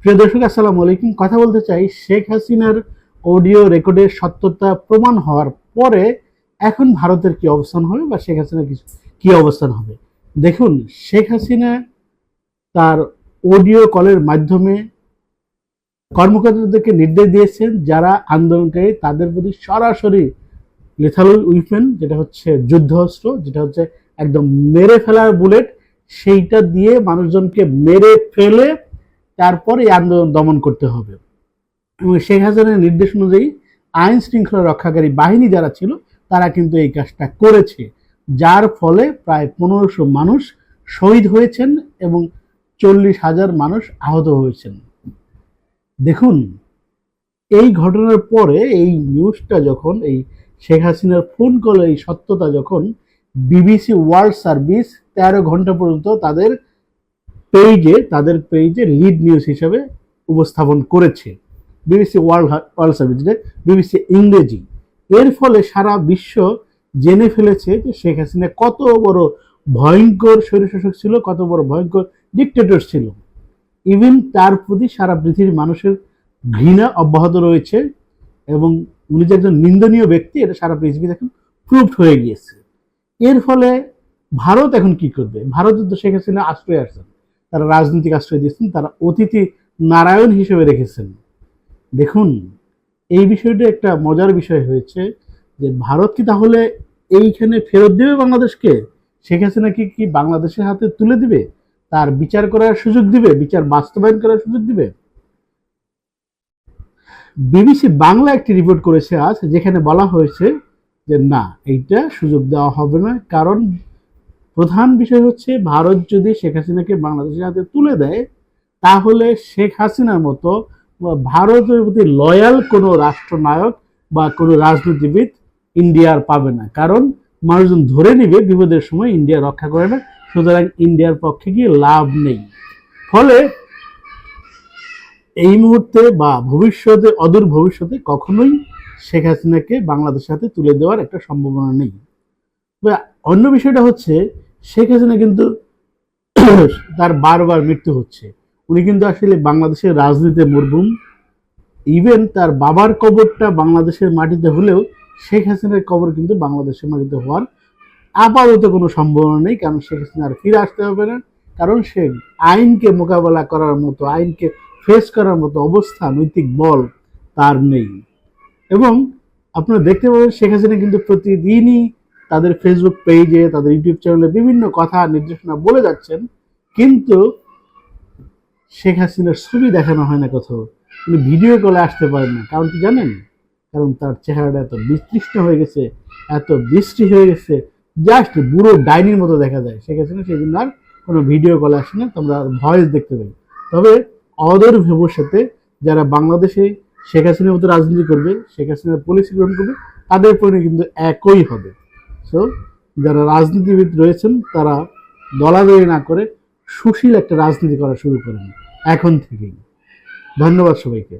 প্রিয় দর্শক, আসসালামু আলাইকুম। কথা বলতে চাই শেখ হাসিনার অডিও রেকর্ডের সত্যতা প্রমাণ হওয়ার পরে এখন ভারতের কি অবস্থান হবে বা শেখ হাসিনার কি অবস্থান হবে। দেখুন, শেখ হাসিনা তার অডিও কলের মাধ্যমে কর্মকর্তাদেরকে নির্দেশ দিয়েছেন যারা আন্দোলনকারী তাদের প্রতি সরাসরি লেথাল উইপেন, যেটা হচ্ছে যুদ্ধ অস্ত্র, যেটা হচ্ছে একদম মেরে ফেলার বুলেট, সেইটা দিয়ে মানুষজনকে মেরে ফেলে তারপর এই আন্দোলন দমন করতে হবে। এবং শেখ হাসিনার নির্দেশ অনুযায়ী আইন শৃঙ্খলা রক্ষাকারী বাহিনী যারা ছিল তারা কিন্তু এই কাজটা করেছে, যার ফলে প্রায় 1500 মানুষ শহীদ হয়েছেন এবং 40,000 মানুষ আহত হয়েছেন। দেখুন, এই ঘটনার পরে এই নিউজটা যখন এই শেখ হাসিনার ফোন কলে এই সত্যতা যখন বিবিসি ওয়ার্ল্ড সার্ভিস 13 ঘন্টা পর্যন্ত তাদের পেজে লিড নিউজ হিসেবে উপস্থাপন করেছে, বিবিসি ওয়ার্ল্ড সার্ভিস, বিবিসি ইংরেজি। এর ফলে সারা বিশ্ব জেনে ফেলেছে যে শেখ হাসিনা কত বড় ভয়ঙ্কর স্বৈরশাসক ছিল, কত বড় ভয়ঙ্কর ডিক্টেটর ছিল। ইভেন তার প্রতি সারা পৃথিবীর মানুষের ঘৃণা অব্যাহত রয়েছে এবং উনি যে একজন নিন্দনীয় ব্যক্তি এটা সারা পৃথিবীতে এখন প্রুভড হয়ে গিয়েছে। এর ফলে ভারত এখন কি করবে? ভারত তো শেখ হাসিনা আশ্রয় আসছেন, তারা রাজনৈতিক আশ্রয় দিয়েছেন, তারা অতিথি নারায়ণ হিসেবে রেখেছেন। দেখুন, এই বিষয়টা একটা মজার বিষয় হয়েছে যে ভারত কি তাহলে এইখানে ফেরত দেবে বাংলাদেশকে? শেখ হাসিনা কি বাংলাদেশের হাতে তুলে দিবে? তার বিচার করার সুযোগ দিবে, বিচার বাস্তবায়ন করার সুযোগ দিবে? বিবিসি বাংলা একটি রিপোর্ট করেছে আজ, যেখানে বলা হয়েছে যে না, এইটা সুযোগ দেওয়া হবে না। কারণ প্রধান বিষয় হচ্ছে ভারত যদি শেখ হাসিনাকে বাংলাদেশের হাতে তুলে দেয় তাহলে শেখ হাসিনার মতো ভারতের প্রতি লয়াল কোনো রাষ্ট্রনায়ক বা কোনো রাজনীতিবিদ ইন্ডিয়ার পাবে না। কারণ মানুষজন ধরে নিবে বিপদের সময় ইন্ডিয়া রক্ষা করে না, সুতরাং ইন্ডিয়ার পক্ষে গিয়ে লাভ নেই। ফলে এই মুহূর্তে বা ভবিষ্যতে, অদূর ভবিষ্যতে কখনোই শেখ হাসিনাকে বাংলাদেশের হাতে তুলে দেওয়ার একটা সম্ভাবনা নেই। অন্য বিষয়টা হচ্ছে শেখ হাসিনা কিন্তু তার বারবার মৃত্যু হচ্ছে। উনি কিন্তু আসলে বাংলাদেশের রাজনীতিতে মরহুম। ইভেন তার বাবার কবরটা বাংলাদেশের মাটিতে হলেও শেখ হাসিনার কবর কিন্তু বাংলাদেশের মাটিতে হওয়ার আপাতত কোনো সম্ভাবনা নেই। কারণ শেখ হাসিনা আর ফিরে আসতে হবে না, কারণ সে আইনকে মোকাবেলা করার মতো, আইনকে ফেস করার মতো অবস্থা, নৈতিক বল তার নেই। এবং আপনারা দেখতে পাবেন শেখ হাসিনা কিন্তু প্রতিদিনই তাদের ফেসবুক পেজে, তাদের ইউটিউব চ্যানেলে বিভিন্ন কথা নির্দেশনা বলে যাচ্ছেন, কিন্তু শেখ হাসিনার ছবি দেখানো হয় না কোথাও। উনি ভিডিও কলে আসতে পারেন না। কারণ কি জানেন? কারণ তার চেহারাটা এত বিতৃষ্ণ হয়ে গেছে, এত বৃষ্টি হয়ে গেছে, জাস্ট বুড়ো ডাইনির মতো দেখা যায় শেখ হাসিনা। সেই জন্য আর কোনো ভিডিও কলে আসে না, তোমরা ভয়েস দেখতে পাই। তবে অদূর ভবিষ্যতে যারা বাংলাদেশে শেখ হাসিনার মতো রাজনীতি করবে, শেখ হাসিনার পলিসি গ্রহণ করবে, তাদের পরিণতি কিন্তু একই হবে। সো যারা রাজনীতিবিদ রয়েছেন তারা দলাদলি না করে সুশীল একটা রাজনীতি করা শুরু করেন এখন থেকেই। ধন্যবাদ সবাইকে।